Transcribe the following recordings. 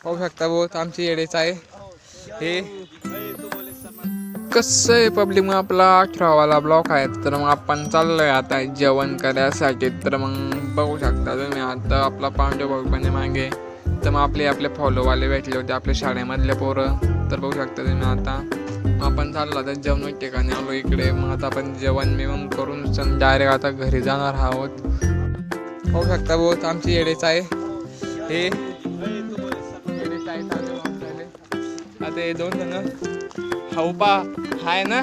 पाहू शकता बहुत आमची येडेच आहे हे कसं आहे पब्लिक मग आपला 18वाला ब्लॉक आहे तर मग आपण चाललोय आता जेवण करायसाठी तर मग बघू शकता तुम्ही आता आपला पांडे भाऊपणे मागे तर मग आपले फॉलोवाले भेटले होते आपल्या शाळेमधले पोरं तर बघू शकता तुम्ही आता आपण चाललो आता जेवण ठिकाणी आलो इकडे मग आता आपण जेवण मिळून करून डायरेक्ट आता घरी जाणार आहोत पाहू शकता बहुत आमची येडेच आहे हे येडेच आहे आता हे दोन जण हाऊपा हाय ना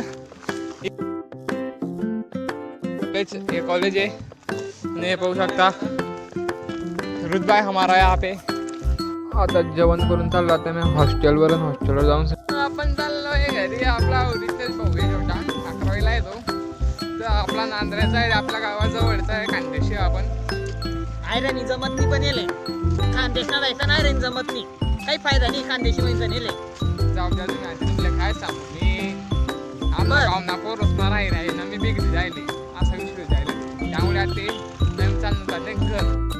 ये कॉलेज आहे आणि हे पाहू शकता रुतबाई हमारा यहाँ पे आता जेवण करून चाललो आता मी हॉस्टेलवर जाऊन आपण चाललोय घरी आपला रितेश भाऊ आहे छोटा 11वीला आहे तो तर आपला नांदऱ्याचा आहे आपल्या गावाजवळचा आहे खानदेशी आपण आयरणी जमत नाही पण येले खानदेशला जायचं ना आयरणी जमत नाही काही फायदा नाही खानदेशी व्हायचं नेले जाऊ द्या तुम्ही काय सांगू मी आम्हाला गाव ना पोरसणार आहे ना मी बिगडी जायले असा विषय जायला त्यामुळे ते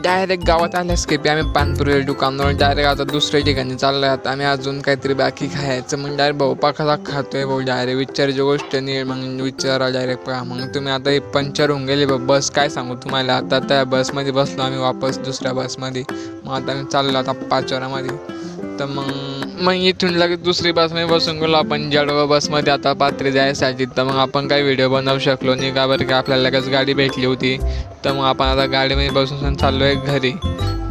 डायरेक्ट गावात आल्यास की आम्ही पानपुरी दुकानावर डायरेक्ट आता दुसऱ्या ठिकाणी चाललोय आता आम्ही अजून काहीतरी बाकी खायचं मग डायरेक्ट भाऊ पाखाला खातोय भाऊ डायरेक्ट विचारायची गोष्ट नाही मग विचारा डायरेक्ट मग तुम्ही आता हे पंक्चर होऊन गेले बस काय सांगू तुम्हाला आता त्या बसमध्ये बसलो आम्ही वापस दुसऱ्या बसमध्ये मग आता आम्ही चाललो आता पाचोऱ्यामध्ये तर मग इथून लगेच दुसरी बसमध्ये बसून गेलो आपण जळगाव बसमध्ये आता पात्री जायसाठी तर मग आपण काही व्हिडिओ बनवू शकलो नाही का बरं की आपल्याला लगेच गाडी भेटली होती तर मग आपण आता गाडीमध्ये बसून चाललो आहे घरी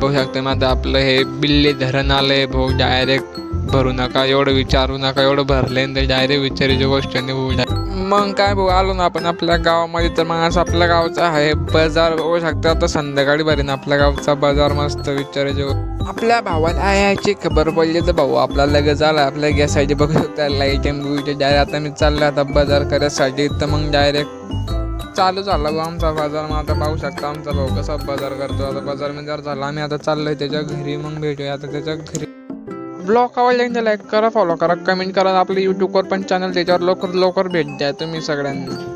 बघू शकतो मग आता आपलं हे बिल्ले धरण आलं आहे भाऊ डायरेक्ट भरू नका एवढं विचारू नका एवढं भरले तर डायरेक्ट विचारायची गोष्ट नाही मग काय भाऊ आलो ना आपण आपल्या गावामध्ये तर मग असं आपल्या गावचा आहे बाजार बघू शकतो आता संध्याकाळी भरीन आपल्या गावचा बाजार मस्त विचारायचे आपल्या भावाला याची खबर पडली तर भाऊ आपला लगेच आला आपल्या गॅससाठी बघू शकता लाईट डायरेक्ट आता मी चाललो आता बाजार करायसाठी तर मग डायरेक्ट चालू झाला भाऊ आमचा बाजार मग आता पाहू शकता आमचा भाऊ कसा बाजार करतो आता बाजार मध्ये जर झाला आम्ही आता चाललोय त्याच्या घरी मग भेटूया आता त्याच्या घरी ब्लॉग आवडला लाईक करा फॉलो करा कमेंट करा आपल्या यूट्यूबवर पण चॅनल त्याच्यावर लवकर भेट द्या तुम्ही सगळ्यांना